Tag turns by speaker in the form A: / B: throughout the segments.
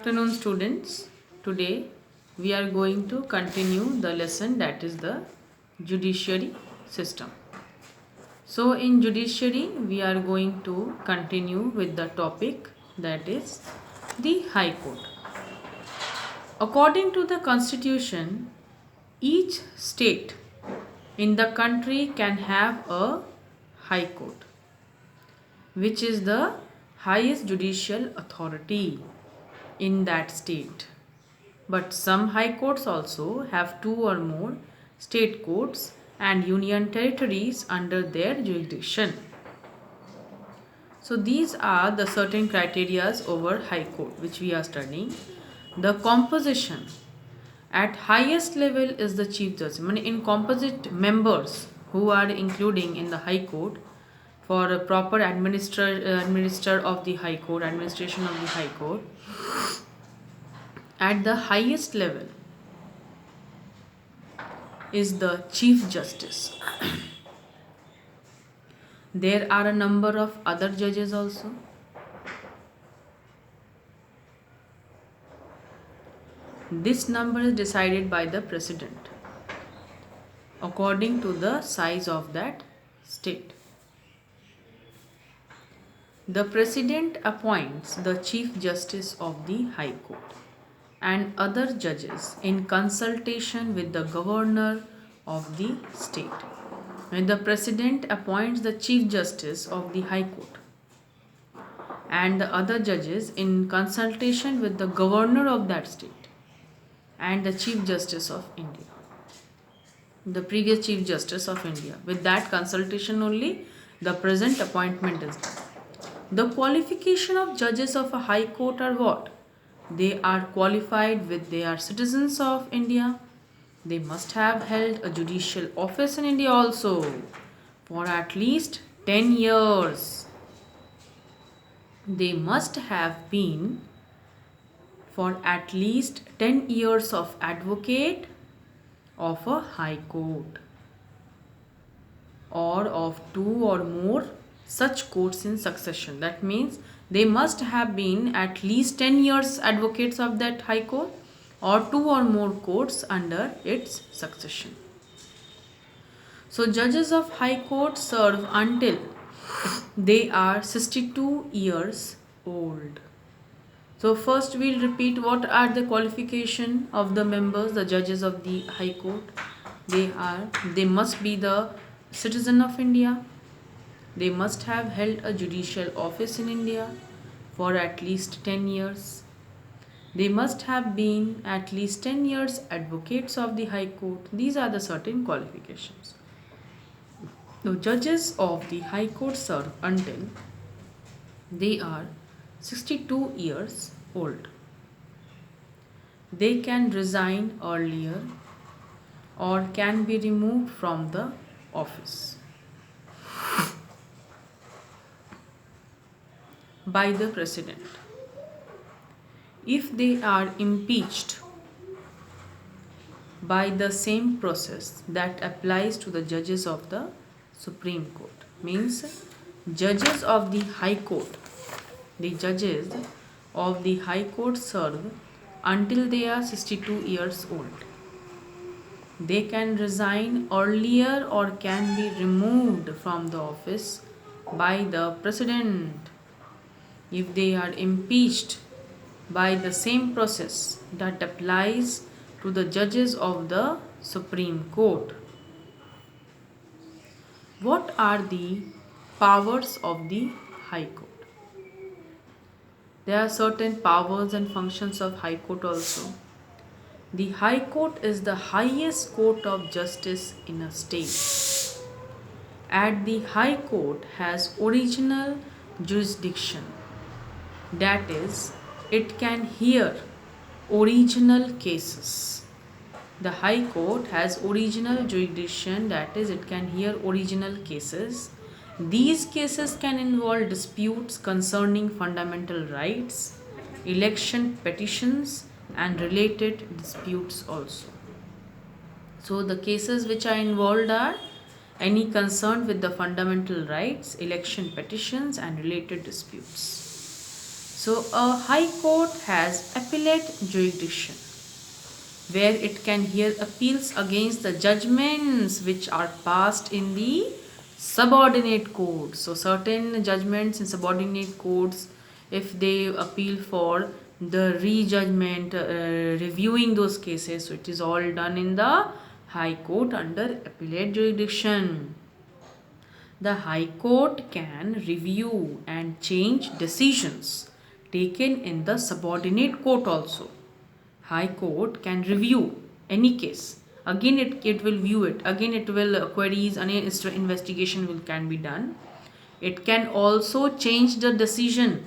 A: afternoon, students. Today we are going to continue the lesson, that is the judiciary system. So in judiciary we are going to continue with the topic, that is the High Court. According to the constitution, each state in the country can have a High Court, which is the highest judicial authority in that state. But some high courts also have two or more state courts and union territories under their jurisdiction. So these are the certain criterias over high court which we are studying. The composition at highest level is the chief justice. In composite members who are including in the high court for a proper administer of the high court, administration of the high court. At the highest level is the Chief Justice. There are a number of other judges also. This number is decided by the President according to the size of that state. The President appoints the Chief Justice of the High Court and other judges in consultation with the governor of the state. When the President appoints the Chief Justice of the High Court and the other judges in consultation with the governor of that state and the Chief Justice of India, the previous Chief Justice of India, with that consultation only the present appointment is done. The qualification of judges of a high court are what? They are qualified with they are citizens of India. They must have held a judicial office in India also for at least 10 years. They must have been for at least 10 years of advocate of a high court or of two or more such courts in succession. That means they must have been at least 10 years advocates of that high court or two or more courts under its succession. So judges of high court serve until they are 62 years old. So first we'll repeat what are the qualification of the members, the judges of the high court. They must be the citizen of India. They must have held a judicial office in India for at least 10 years. They must have been at least 10 years advocates of the High Court. These are the certain qualifications. The judges of the High Court serve until they are 62 years old. They can resign earlier or can be removed from the office by the President if they are impeached by the same process that applies to the judges of the Supreme Court. Means judges of the High Court, the judges of the High Court serve until they are 62 years old. They can resign earlier or can be removed from the office by the President if they are impeached by the same process that applies to the judges of the Supreme Court. What are the powers of the High Court? There are certain powers and functions of High Court also. The High Court is the highest court of justice in a state. And the High Court has original jurisdiction. That is, it can hear original cases. The High Court has original jurisdiction, that is, it can hear original cases. These cases can involve disputes concerning fundamental rights, election petitions, and related disputes also. So the cases which are involved are any concern with the fundamental rights, election petitions, and related disputes. So a high court has appellate jurisdiction where it can hear appeals against the judgments which are passed in the subordinate courts. So certain judgments in subordinate courts, if they appeal for the rejudgment, reviewing those cases, so it is all done in the high court under appellate jurisdiction. The high court can review and change decisions taken in the subordinate court also. High court can review any case. Again, it will view it. Again, it will queries and investigation can be done. It can also change the decision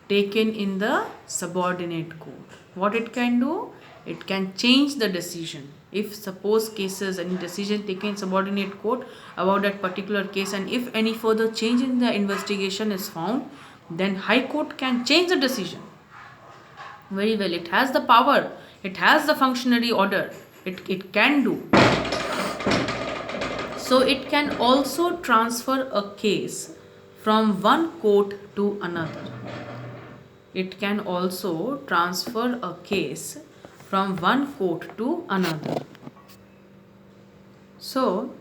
A: taken in the subordinate court. What it can do? It can change the decision. If suppose cases, any decision taken in subordinate court about that particular case, and if any further change in the investigation is found, then high court can change the decision. Very well, it has the power, it has the functionary order, it can do. So it can also transfer a case from one court to another. It can also transfer a case from one court to another. So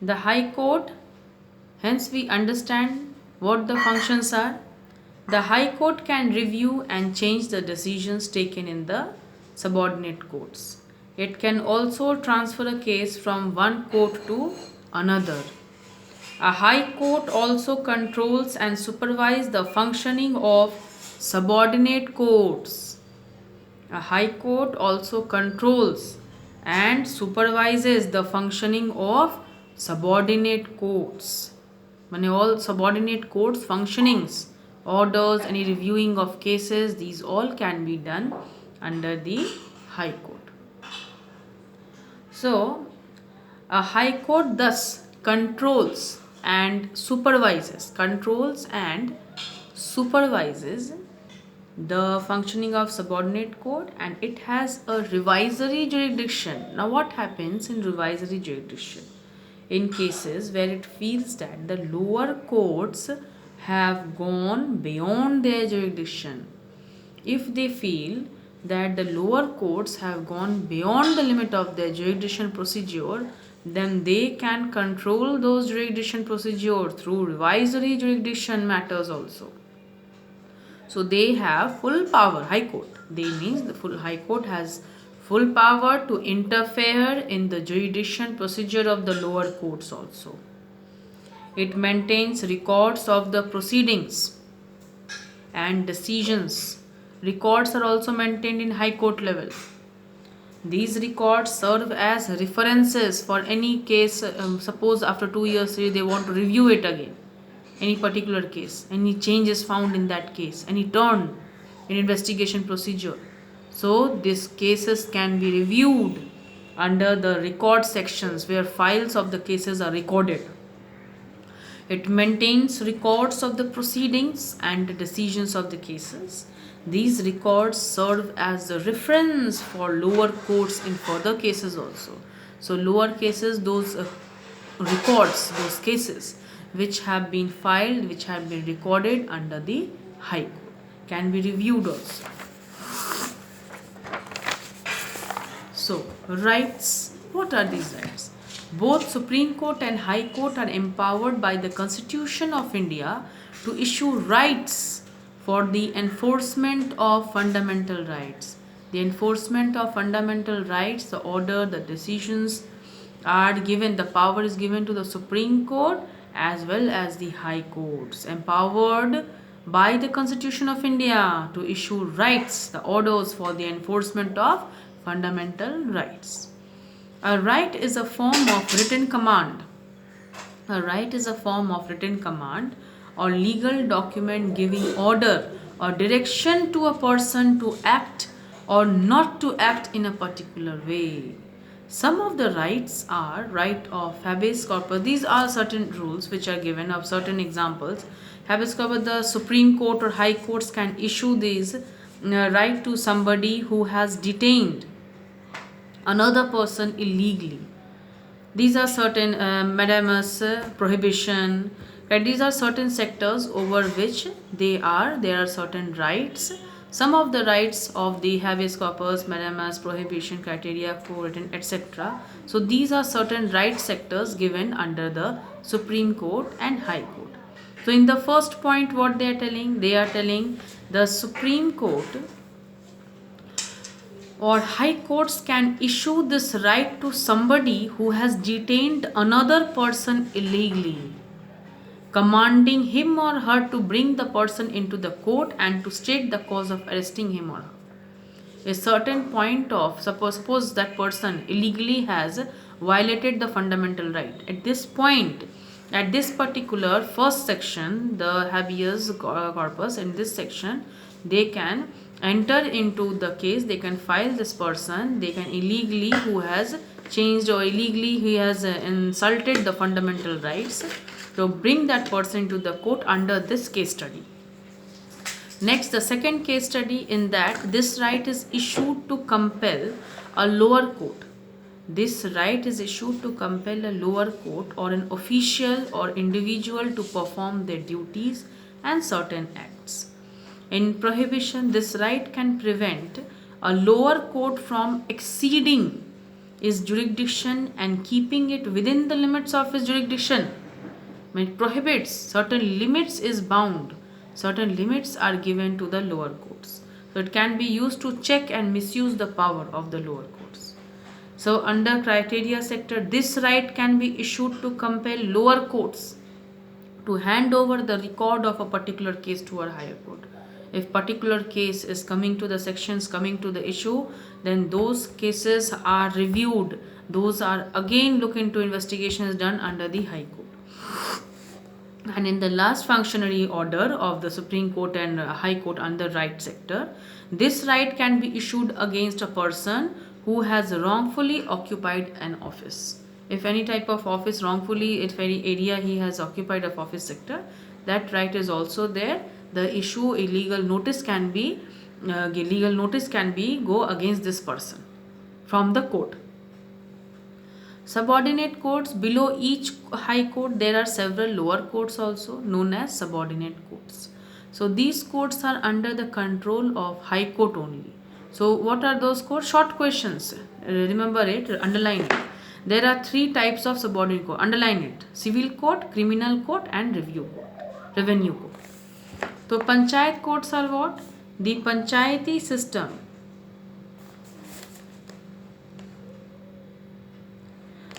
A: the high court, hence we understand what the functions are. The high court can review and change the decisions taken in the subordinate courts. It can also transfer a case from one court to another. A high court also controls and supervises the functioning of subordinate courts. A high court also controls and supervises the functioning of subordinate courts. Meaning all subordinate courts functionings, orders, any reviewing of cases, these all can be done under the high court. So a high court thus controls and supervises the functioning of subordinate court, and it has a revisory jurisdiction. Now what happens in revisory jurisdiction? In cases where it feels that the lower courts have gone beyond their jurisdiction. If they feel that the lower courts have gone beyond the limit of their jurisdiction procedure, then they can control those jurisdiction procedure through revisory jurisdiction matters also. So they have full power, high court. They means the full high court has full power to interfere in the jurisdiction procedure of the lower courts also. It maintains records of the proceedings and decisions. Records are also maintained in high court level. These records serve as references for any case. Suppose after 2 years they want to review it again, any particular case, any changes found in that case, any turn in investigation procedure. So these cases can be reviewed under the record sections where files of the cases are recorded. It maintains records of the proceedings and the decisions of the cases. These records serve as a reference for lower courts in further cases also. So lower cases, those records, those cases which have been filed, which have been recorded under the high court, can be reviewed also. So rights, what are these rights? Both Supreme Court and High Court are empowered by the Constitution of India to issue rights for the enforcement of fundamental rights. The enforcement of fundamental rights, the order, the decisions are given, the power is given to the Supreme Court as well as the High Courts, empowered by the Constitution of India to issue rights, the orders for the enforcement of fundamental rights. A right is a form of written command. A right is a form of written command or legal document giving order or direction to a person to act or not to act in a particular way. Some of the rights are right of habeas corpus. These are certain rules which are given of certain examples. Habeas corpus, the Supreme Court or High Courts can issue these right to somebody who has detained another person illegally. These are certain mandamus, prohibition, Right, these are certain sectors over which there are certain rights. Some of the rights of the habeas corpus, mandamus, prohibition, criteria, co-written, etc. So these are certain right sectors given under the Supreme Court and High Court. So in the first point, what they are telling? They are telling the Supreme Court or high courts can issue this right to somebody who has detained another person illegally, commanding him or her to bring the person into the court and to state the cause of arresting him or her. A certain point of suppose that person illegally has violated the fundamental right. At this point, at this particular first section, the habeas corpus, in this section, they can enter into the case, they can file this person, they can illegally who has changed or illegally he has insulted the fundamental rights, to bring that person to the court under this case study. Next, the second case study, in that this right is issued to compel a lower court. This right is issued to compel a lower court or an official or individual to perform their duties and certain acts. In prohibition, this right can prevent a lower court from exceeding its jurisdiction and keeping it within the limits of its jurisdiction. When it prohibits, certain limits is bound. Certain limits are given to the lower courts. So it can be used to check and misuse the power of the lower courts. So under criteria sector, this right can be issued to compel lower courts to hand over the record of a particular case to a higher court. If particular case is coming to the sections, coming to the issue, then those cases are reviewed. Those are again look into investigations done under the High Court. And in the last functionary order of the Supreme Court and High Court under right sector, this right can be issued against a person who has wrongfully occupied an office. If any type of office wrongfully, if any area he has occupied of office sector, that right is also there. The issue illegal notice can be go against this person from the court. Subordinate courts, below each high court there are several lower courts also known as subordinate courts. So these courts are under the control of high court only. So what are those courts? Short questions. Remember it, underline it. There are three types of subordinate court. Underline it. Civil court, criminal court and revenue court. So panchayat courts are what? The panchayati system.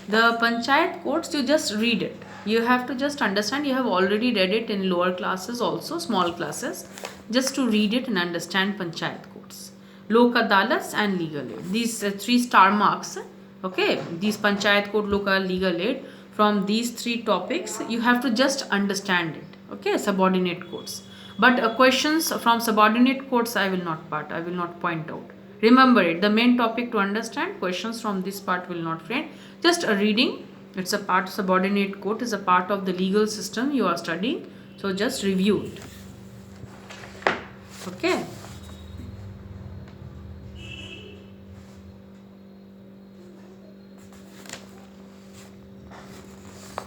A: The panchayat courts, you just read it. You have to just understand. You have already read it in lower classes also, small classes. Just to read it and understand panchayat courts. Lok adalats and legal aid. These three star marks. Okay, these panchayat court, local, legal aid. From these three topics, you have to just understand it. Okay, subordinate courts. But questions from subordinate courts I will not point out. Remember it, the main topic to understand, questions from this part will not friend. Just a reading, it's a part, subordinate court is a part of the legal system you are studying. So just review it. Okay.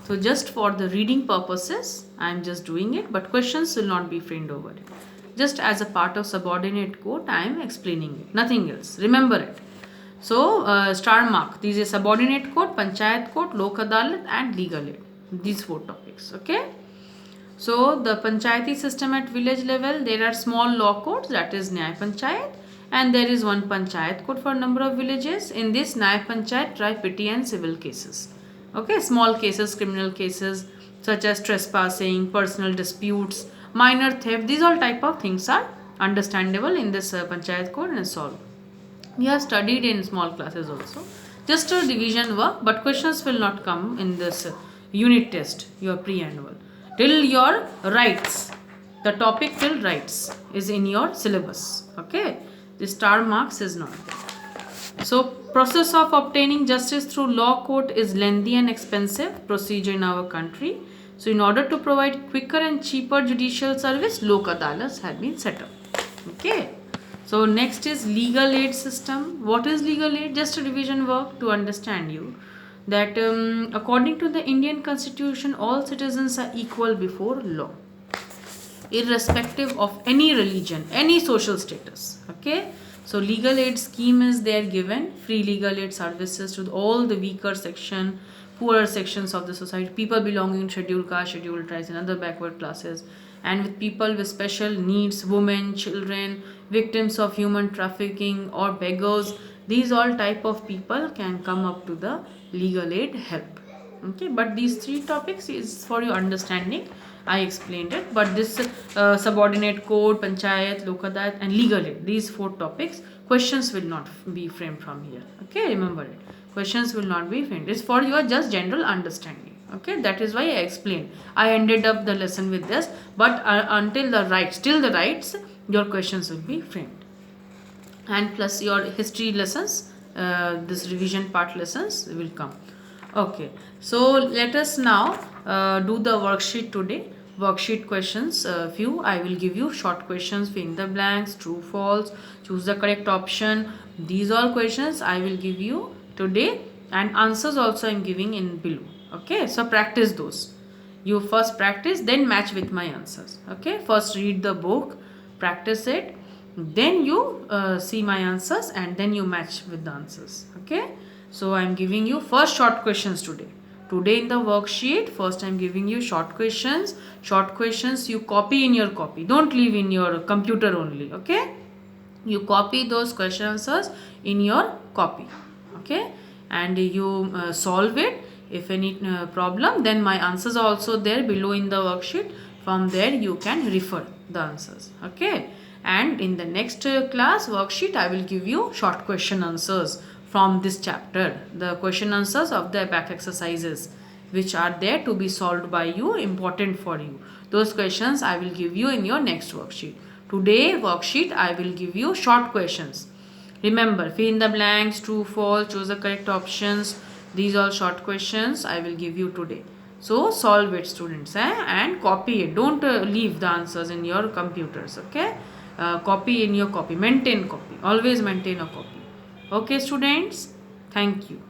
A: So just for the reading purposes, I am just doing it, but questions will not be framed over it. Just as a part of subordinate court, I am explaining it, nothing else. Remember it. So star mark, these are subordinate court, panchayat court, lok adalat and legal aid. These four topics. Okay. So the panchayati system at village level, there are small law courts, that is Nyay Panchayat, and there is one panchayat court for number of villages. In this Nyay Panchayat try petty and civil cases. Okay, small cases, criminal cases such as trespassing, personal disputes, minor theft, these all type of things are understandable in this panchayat court and solved. We have studied in small classes also. Just a division work, but questions will not come in this unit test, your pre-annual. Till your rights, the topic till rights is in your syllabus. Okay, the star marks is not there. So process of obtaining justice through law court is lengthy and expensive procedure in our country. So in order to provide quicker and cheaper judicial service, lok adalats have been set up. Okay. So next is legal aid system. What is legal aid? Just a division work to understand you. that according to the Indian Constitution, all citizens are equal before law, irrespective of any religion, any social status. Okay, so legal aid scheme is there given, free legal aid services to all the weaker section, poorer sections of the society, people belonging to scheduled caste, scheduled tribes, and other backward classes, and with people with special needs, women, children, victims of human trafficking, or beggars. These all type of people can come up to the legal aid help. Okay, but these three topics is for your understanding. I explained it, but this subordinate code, panchayat, lokadayat, and legal aid, these four topics, questions will not be framed from here. Okay, remember it. Questions will not be framed. It's for your just general understanding. Okay, that is why I explained. I ended up the lesson with this, but until the rights, till the rights, your questions will be framed. And plus your history lessons, this revision part lessons will come. Okay, so let us now do the worksheet today. Worksheet questions, few. I will give you short questions, fill in the blanks, true, false, choose the correct option. These all questions I will give you today, and answers also I am giving in below. Okay, so practice those. You first practice, then match with my answers. Okay, first read the book, practice it, then you see my answers, and then you match with the answers. Okay, so I am giving you first short questions today. Today in the worksheet, first I am giving you short questions. Short questions you copy in your copy. Don't leave in your computer only. Okay, you copy those question answers in your copy. Okay, and you solve it. If any problem, then my answers are also there below in the worksheet. From there you can refer the answers. Okay, and in the next class worksheet I will give you short question answers from this chapter, the question answers of the back exercises which are there to be solved by you, important for you. Those questions I will give you in your next worksheet. Today worksheet I will give you short questions. Remember, fill in the blanks, true, false, choose the correct options. These are short questions I will give you today. So solve it, students, and copy it. Don't leave the answers in your computers. Okay, copy in your copy. Maintain copy. Always maintain a copy. Okay, students. Thank you.